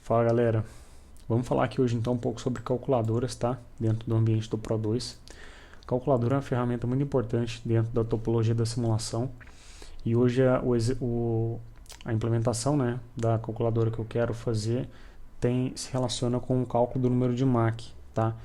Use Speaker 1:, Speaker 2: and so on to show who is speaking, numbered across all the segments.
Speaker 1: Fala galera, vamos falar aqui hoje então um pouco sobre calculadoras, tá? Dentro do ambiente do Pro2. Calculadora é uma ferramenta muito importante dentro da topologia da simulação e hoje a implementação, né, da calculadora que eu quero fazer se relaciona com o cálculo do número de Mach, tá?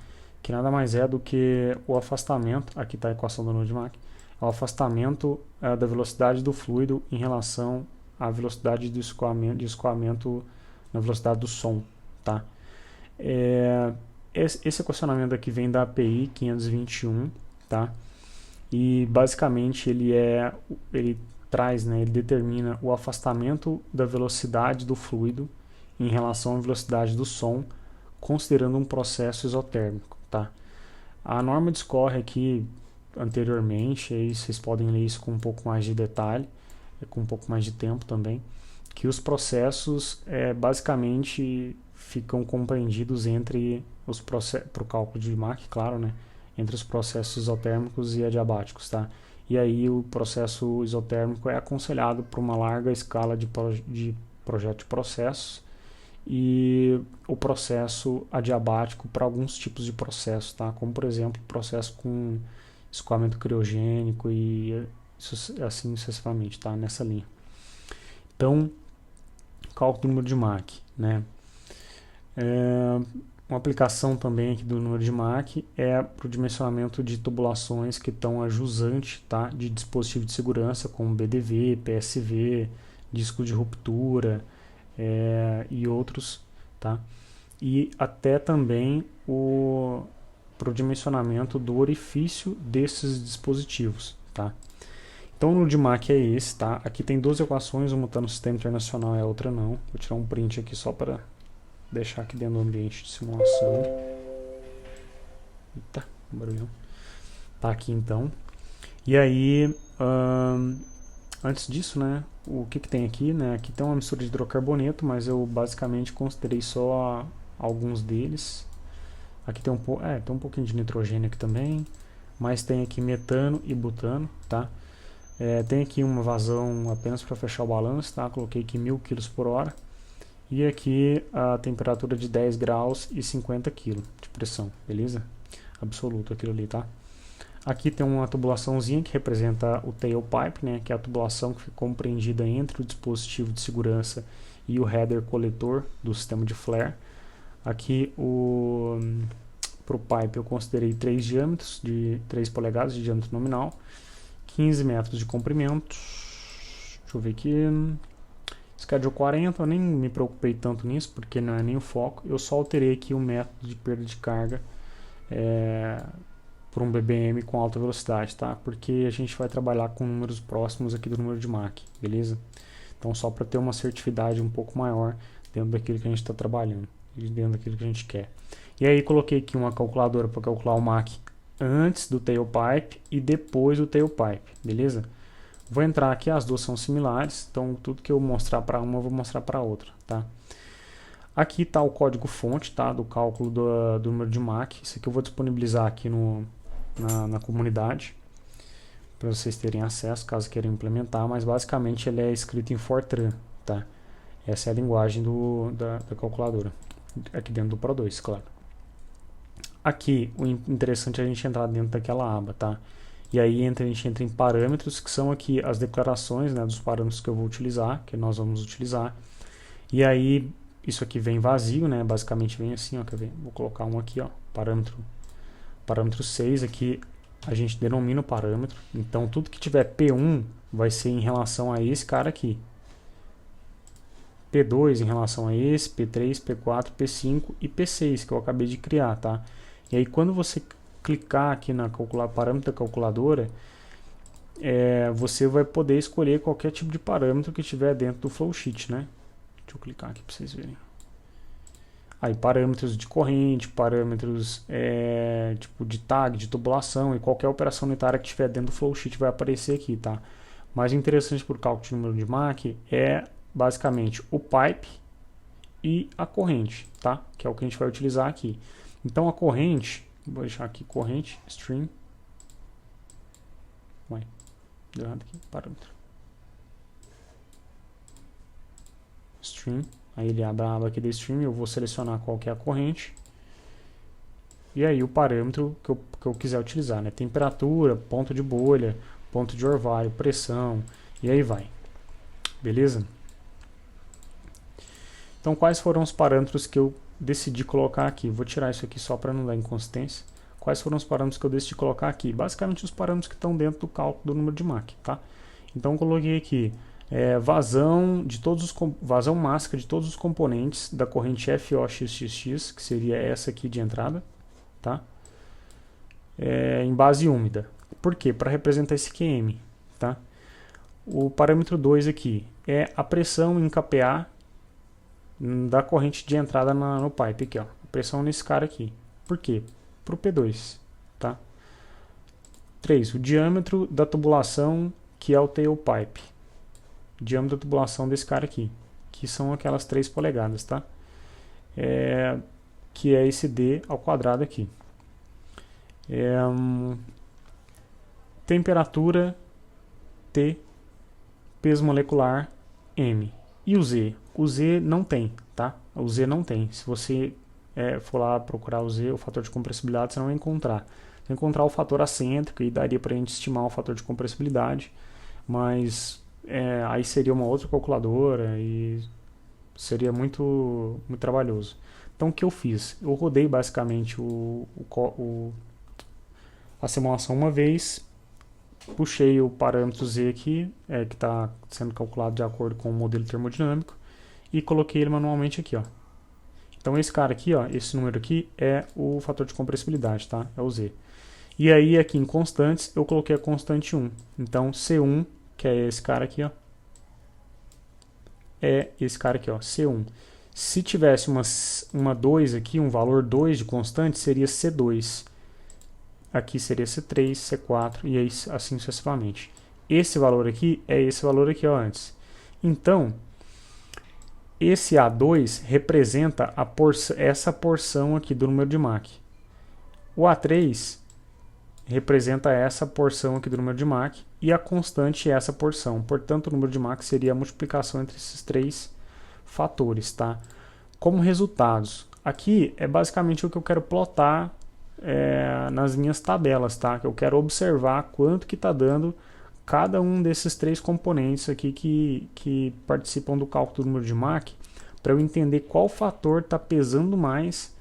Speaker 1: Que nada mais é do que o afastamento, aqui está a equação do número de Mach, é o afastamento da velocidade do fluido em relação à velocidade de escoamento na velocidade do som, tá? Esse equacionamento aqui vem da API 521, tá? E basicamente ele traz, né, ele determina o afastamento da velocidade do fluido em relação à velocidade do som, considerando um processo isotérmico, tá? A norma discorre aqui anteriormente, aí vocês podem ler isso com um pouco mais de detalhe, com um pouco mais de tempo também, que os processos basicamente ficam compreendidos entre os processos, para o cálculo de Mach, claro, né? Entre os processos isotérmicos e adiabáticos, tá? E aí o processo isotérmico é aconselhado por uma larga escala de projeto de processos e o processo adiabático para alguns tipos de processos, tá? Como por exemplo processo com escoamento criogênico e assim sucessivamente, tá? Nessa linha. Então, cálculo do número de Mach, né? Uma aplicação também aqui do número de Mach é para o dimensionamento de tubulações que estão a jusante, tá? De dispositivo de segurança como BDV, PSV, disco de ruptura e outros, tá? E até também para o dimensionamento do orifício desses dispositivos, tá? Então o número de Mach é esse, tá? Aqui tem duas equações, uma está no sistema internacional e a outra não. Vou tirar um print aqui só para deixar aqui dentro do ambiente de simulação. Eita, barulhão. Tá aqui então. E aí, antes disso, né, o que tem aqui, né? Aqui tem uma mistura de hidrocarboneto, mas eu basicamente considerei só alguns deles. Aqui tem tem um pouquinho de nitrogênio aqui também, mas tem aqui metano e butano, tá? Tem aqui uma vazão apenas para fechar o balanço, tá? Coloquei aqui 1000 kg por hora. E aqui a temperatura de 10 graus e 50 kg de pressão, beleza? Absoluto aquilo ali, tá? Aqui tem uma tubulaçãozinha que representa o tailpipe, né? Que é a tubulação que fica compreendida entre o dispositivo de segurança e o header coletor do sistema de flare. Aqui para o pipe eu considerei 3 diâmetros de 3 polegadas de diâmetro nominal, 15 metros de comprimento. Deixa eu ver aqui. Schedule 40, eu nem me preocupei tanto nisso, porque não é nem o foco. Eu só alterei aqui o método de perda de carga por um BBM com alta velocidade, tá? Porque a gente vai trabalhar com números próximos aqui do número de Mach, beleza? Então só para ter uma assertividade um pouco maior dentro daquilo que a gente está trabalhando, dentro daquilo que a gente quer. E aí coloquei aqui uma calculadora para calcular o Mach antes do tailpipe e depois do tailpipe, beleza? Vou entrar aqui, as duas são similares, então tudo que eu mostrar para uma eu vou mostrar para outra, tá? Aqui está o código fonte, tá? Do cálculo do número de Mach. Isso aqui eu vou disponibilizar aqui na comunidade para vocês terem acesso, caso queiram implementar, mas basicamente ele é escrito em Fortran, tá? Essa é a linguagem da calculadora, aqui dentro do Pro2, claro. Aqui, o interessante é a gente entrar dentro daquela aba, tá? E aí a gente entra em parâmetros, que são aqui as declarações, né, dos parâmetros que eu vou utilizar, que nós vamos utilizar. E aí, isso aqui vem vazio, né? Basicamente vem assim, ó, quer ver? Vou colocar um aqui, ó, parâmetro 6, aqui a gente denomina o parâmetro. Então, tudo que tiver P1 vai ser em relação a esse cara aqui. P2 em relação a esse, P3, P4, P5 e P6, que eu acabei de criar, tá? E aí, quando você clicar aqui na parâmetro da calculadora, você vai poder escolher qualquer tipo de parâmetro que estiver dentro do flowsheet, né? Deixa eu clicar aqui para vocês verem. Aí parâmetros de corrente, parâmetros tipo de tag, de tubulação e qualquer operação unitária que estiver dentro do flowsheet vai aparecer aqui, tá? Mas o interessante para o cálculo de número de Mach é basicamente o pipe e a corrente, tá? Que é o que a gente vai utilizar aqui. Então a corrente, vou deixar aqui corrente, string. Ué, deu errado aqui, parâmetro. String, Aí ele abre a aba aqui da stream, eu vou selecionar qual que é a corrente. E aí o parâmetro que eu quiser utilizar, né? Temperatura, ponto de bolha, ponto de orvalho, pressão, e aí vai. Beleza? Então quais foram os parâmetros que eu decidi colocar aqui? Vou tirar isso aqui só para não dar inconsistência. Quais foram os parâmetros que eu decidi colocar aqui? Basicamente os parâmetros que estão dentro do cálculo do número de Mach, tá? Então eu coloquei aqui vazão mássica de todos os componentes da corrente FOXXX, que seria essa aqui de entrada, tá? Em base úmida. Por quê? Para representar esse QM, tá? O parâmetro 2 aqui é a pressão em kPa da corrente de entrada no pipe aqui, ó. A pressão nesse cara aqui. Por quê? Para o P2, tá? 3. O diâmetro da tubulação, que é o tailpipe. Diâmetro da tubulação desse cara aqui, que são aquelas 3 polegadas, tá? Que é esse D ao quadrado aqui. Temperatura T, peso molecular M. E o Z? O Z não tem, tá? O Z não tem. Se você for lá procurar o Z, o fator de compressibilidade, você não vai encontrar. Você vai encontrar o fator acêntrico e daria para a gente estimar o fator de compressibilidade, mas aí seria uma outra calculadora e seria muito trabalhoso. Então o que eu fiz? Eu rodei basicamente a simulação uma vez, puxei o parâmetro Z aqui, que está sendo calculado de acordo com o modelo termodinâmico, e coloquei ele manualmente aqui, ó. Então esse cara aqui, ó, esse número aqui é o fator de compressibilidade, tá? É o Z. E aí aqui em constantes eu coloquei a constante 1. Então C1, que é esse cara aqui, ó, é esse cara aqui, ó, C1. Se tivesse uma 2 aqui, um valor 2 de constante, seria C2. Aqui seria C3, C4 e aí assim sucessivamente. Esse valor aqui é esse valor aqui, ó, antes. Então, esse A2 representa essa porção aqui do número de Mach. O A3 representa essa porção aqui do número de Mach e a constante é essa porção. Portanto, o número de Mach seria a multiplicação entre esses 3 fatores, tá? Como resultados, aqui é basicamente o que eu quero plotar nas minhas tabelas, tá? Que eu quero observar quanto que está dando cada um desses 3 componentes aqui que participam do cálculo do número de Mach, para eu entender qual fator está pesando mais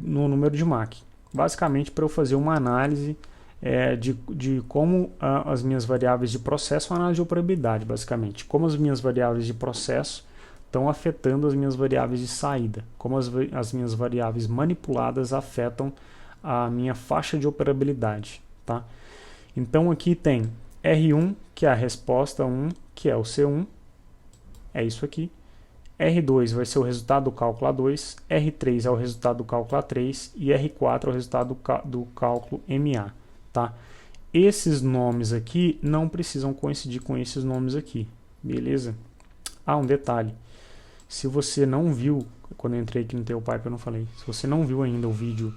Speaker 1: no número de Mach. Basicamente para eu fazer uma análise de como as minhas variáveis de processo, uma análise de operabilidade, basicamente. Como as minhas variáveis de processo estão afetando as minhas variáveis de saída, como as minhas variáveis manipuladas afetam a minha faixa de operabilidade, tá? Então aqui tem R1, que é a resposta 1, que é o C1, é isso aqui. R2 vai ser o resultado do cálculo A2, R3 é o resultado do cálculo A3 e R4 é o resultado do cálculo MA, tá? Esses nomes aqui não precisam coincidir com esses nomes aqui, beleza? Um detalhe. Se você não viu, quando eu entrei aqui no tailpipe eu não falei, se você não viu ainda o vídeo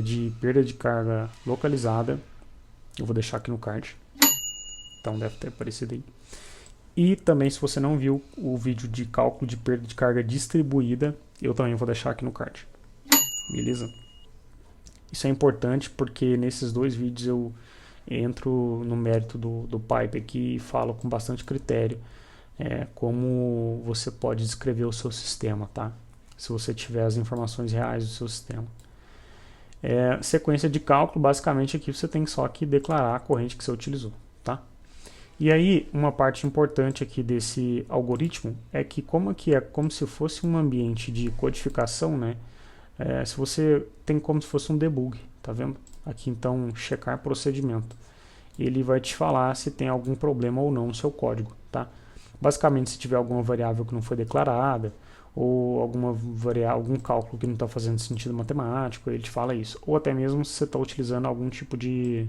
Speaker 1: de perda de carga localizada, eu vou deixar aqui no card, então deve ter aparecido aí. E também se você não viu o vídeo de cálculo de perda de carga distribuída, eu também vou deixar aqui no card, beleza? Isso é importante porque nesses 2 vídeos eu entro no mérito do pipe aqui e falo com bastante critério como você pode descrever o seu sistema, tá? Se você tiver as informações reais do seu sistema. Sequência de cálculo, basicamente aqui você tem só que declarar a corrente que você utilizou, tá? E aí, uma parte importante aqui desse algoritmo é que como aqui é como se fosse um ambiente de codificação, né? Se você tem como se fosse um debug, tá vendo? Aqui então, checar procedimento. Ele vai te falar se tem algum problema ou não no seu código, tá? Basicamente, se tiver alguma variável que não foi declarada, ou algum cálculo que não está fazendo sentido matemático, ele te fala isso. Ou até mesmo se você está utilizando algum tipo de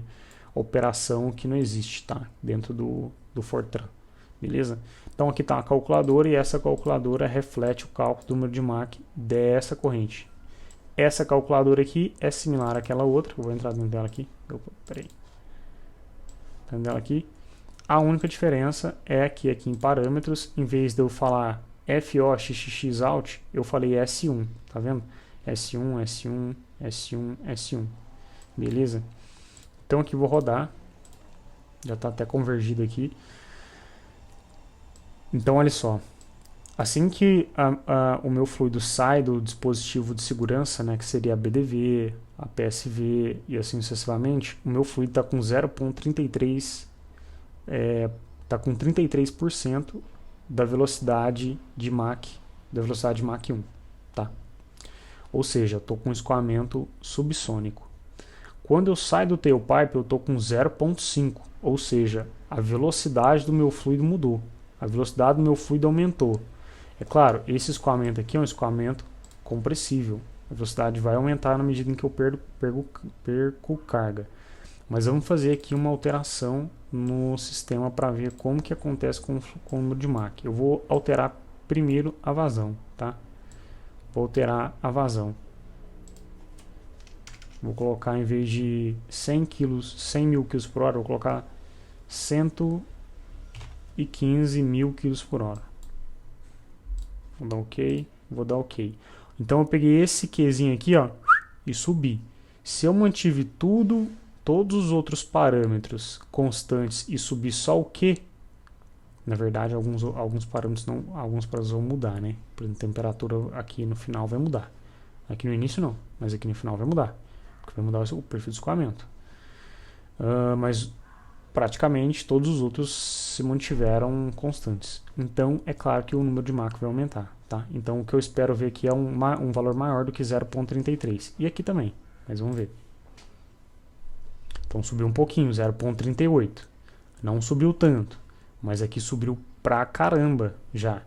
Speaker 1: operação que não existe, tá? Dentro do Fortran, beleza? Então aqui está a calculadora e essa calculadora reflete o cálculo do número de Mach dessa corrente. Essa calculadora aqui é similar àquela outra, eu vou entrar dentro dela aqui. Opa, peraí. Dentro dela aqui. A única diferença é que aqui em parâmetros, em vez de eu falar FOXXOut, eu falei S1, tá vendo? S1, S1, S1, S1. Beleza? Então aqui vou rodar. Já está até convergido aqui. Então olha só. Assim que o meu fluido sai do dispositivo de segurança, né, que seria a BDV, a PSV e assim sucessivamente, o meu fluido está com 0,33, está com 33% da velocidade de Mach, da velocidade de Mach 1, tá? Ou seja, eu estou com escoamento subsônico. Quando eu saio do tailpipe, eu estou com 0,5, ou seja, a velocidade do meu fluido mudou, a velocidade do meu fluido aumentou. É claro, esse escoamento aqui é um escoamento compressível. A velocidade vai aumentar na medida em que eu perco carga. Mas vamos fazer aqui uma alteração no sistema para ver como que acontece com o número de Mach. Eu vou alterar primeiro a vazão, tá? Vou alterar a vazão. Vou colocar, em vez de 100 mil kg por hora, vou colocar 115 mil kg por hora. Vou dar OK, vou dar OK. Então eu peguei esse Qzinho aqui, ó, e subi. Se eu mantive todos os outros parâmetros constantes e subir só o Q, na verdade alguns parâmetros vão mudar, né? Por exemplo, a temperatura aqui no final vai mudar. Aqui no início não, mas aqui no final vai mudar. Porque vai mudar o perfil de escoamento. Mas praticamente todos os outros se mantiveram constantes. Então é claro que o número de Mach vai aumentar, tá? Então o que eu espero ver aqui é um valor maior do que 0,33. E aqui também, mas vamos ver. Então subiu um pouquinho, 0,38. Não subiu tanto, mas aqui subiu pra caramba já.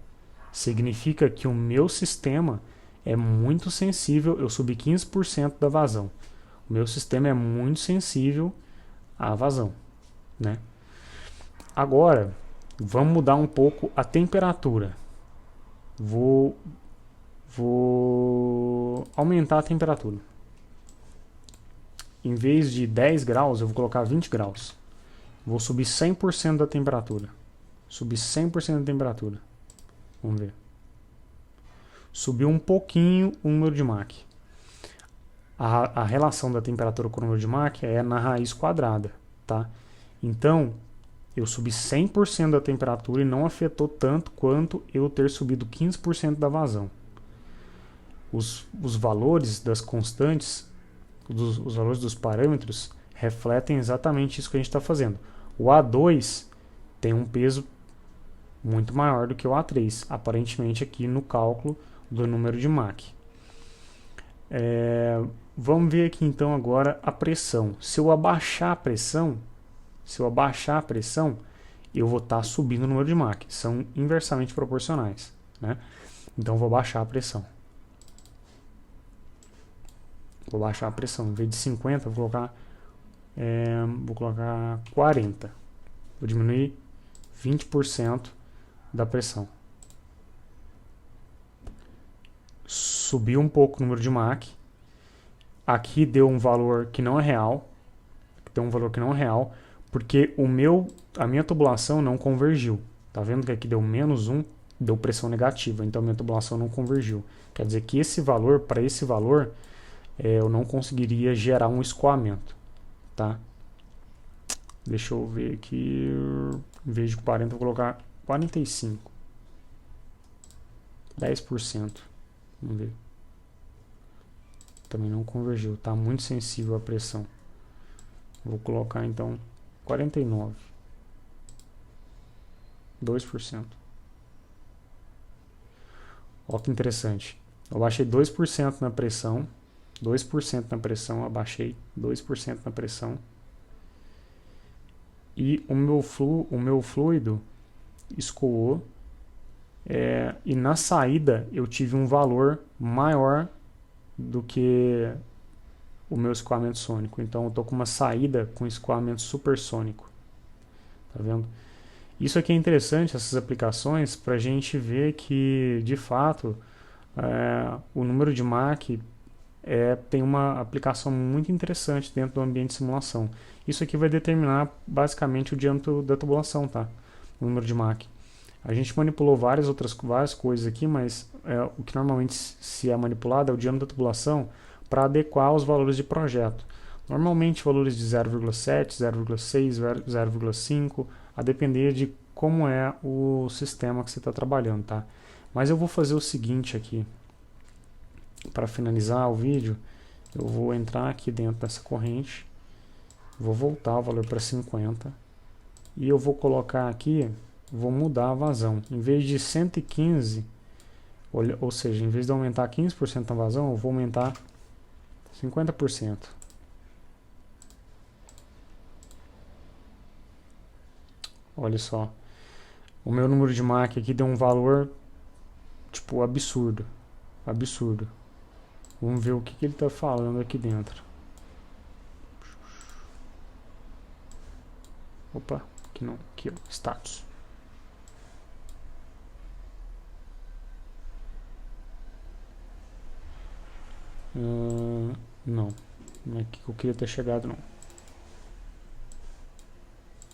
Speaker 1: Significa que o meu sistema é muito sensível. Eu subi 15% da vazão. O meu sistema é muito sensível à vazão, né? Agora, vamos mudar um pouco a temperatura. Vou aumentar a temperatura. Em vez de 10 graus, eu vou colocar 20 graus. Vou subir 100% da temperatura. Subir 100% da temperatura. Vamos ver. Subiu um pouquinho o número de Mach. A relação da temperatura com o número de Mach é na raiz quadrada, tá? Então, eu subi 100% da temperatura e não afetou tanto quanto eu ter subido 15% da vazão. Os valores das constantes, os valores dos parâmetros, refletem exatamente isso que a gente está fazendo. O A2 tem um peso muito maior do que o A3, aparentemente aqui no cálculo do número de Mach. Vamos ver aqui então agora a pressão. Se eu abaixar a pressão, eu vou estar subindo o número de Mach. São inversamente proporcionais, né? Então vou baixar a pressão. Vou baixar a pressão. Em vez de 50, vou colocar 40. Vou diminuir 20% da pressão. Subiu um pouco o número de Mach. Aqui deu um valor que não é real. Porque a minha tubulação não convergiu. Tá vendo que aqui deu -1, deu pressão negativa, então a minha tubulação não convergiu. Quer dizer que para esse valor, eu não conseguiria gerar um escoamento, tá? Deixa eu ver aqui, em vez de 40, eu vou colocar 45. 10%. Vamos ver. Também não convergiu, tá muito sensível à pressão. Vou colocar então 49. 2%. Olha que interessante. Eu baixei 2% na pressão. 2% na pressão, abaixei 2% na pressão. E o meu fluido escoou. E na saída eu tive um valor maior do que o meu escoamento sônico. Então eu estou com uma saída com escoamento supersônico. Tá vendo? Isso aqui é interessante, essas aplicações, para a gente ver que, de fato, o número de Mach tem uma aplicação muito interessante dentro do ambiente de simulação. Isso aqui vai determinar basicamente o diâmetro da tubulação, tá? O número de Mach. A gente manipulou várias coisas aqui, mas o que normalmente se é manipulado é o diâmetro da tubulação para adequar os valores de projeto. Normalmente valores de 0,7, 0,6, 0,5, a depender de como é o sistema que você está trabalhando, tá? Mas eu vou fazer o seguinte aqui, para finalizar o vídeo, eu vou entrar aqui dentro dessa corrente, vou voltar o valor para 50 e eu vou colocar aqui, vou mudar a vazão. Em vez de 115, ou seja, em vez de aumentar 15% a vazão, eu vou aumentar 50%. Olha só, o meu número de Mach aqui deu um valor tipo absurdo, absurdo. Vamos ver o que ele está falando aqui dentro. Opa, aqui não, aqui ó, status. Não é aqui que eu queria ter chegado não.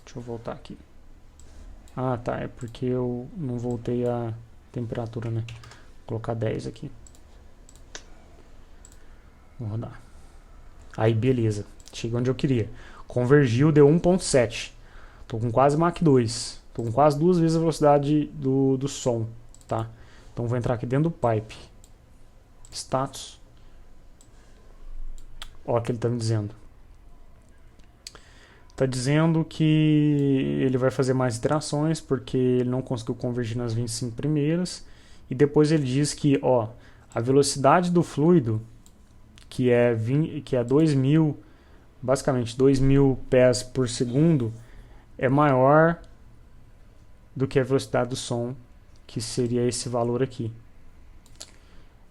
Speaker 1: Deixa eu voltar aqui. Ah, tá, é porque eu não voltei a temperatura, né? Vou colocar 10 aqui. Vou rodar. Aí, beleza. Cheguei onde eu queria. Convergiu, deu 1.7. Tô com quase Mach 2. Tô com quase 2 vezes a velocidade do som, tá? Então vou entrar aqui dentro do pipe. Status. Ó o que ele tá me dizendo. Tá dizendo que ele vai fazer mais iterações porque ele não conseguiu convergir nas 25 primeiras. E depois ele diz que, ó, a velocidade do fluido, que é 2.000, basicamente 2.000 pés por segundo, é maior do que a velocidade do som, que seria esse valor aqui.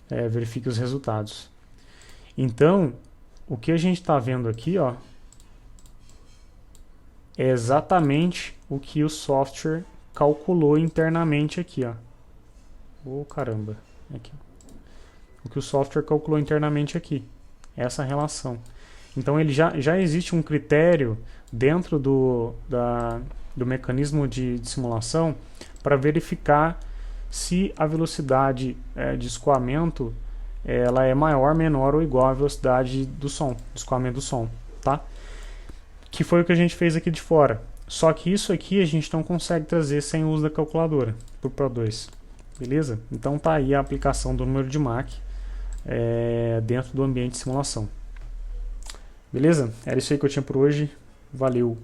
Speaker 1: Verifique os resultados. Então, o que a gente está vendo aqui, ó, é exatamente o que o software calculou internamente aqui, ó. Oh, caramba. Aqui. O que o software calculou internamente aqui. Essa relação. Então ele já existe um critério dentro do mecanismo de simulação para verificar se a velocidade de escoamento ela é maior, menor ou igual à velocidade do som, do escoamento do som, tá? Que foi o que a gente fez aqui de fora. Só que isso aqui a gente não consegue trazer sem o uso da calculadora pro Pro 2. Beleza? Então tá aí a aplicação do número de Mach dentro do ambiente de simulação. Beleza? Era isso aí que eu tinha por hoje. Valeu!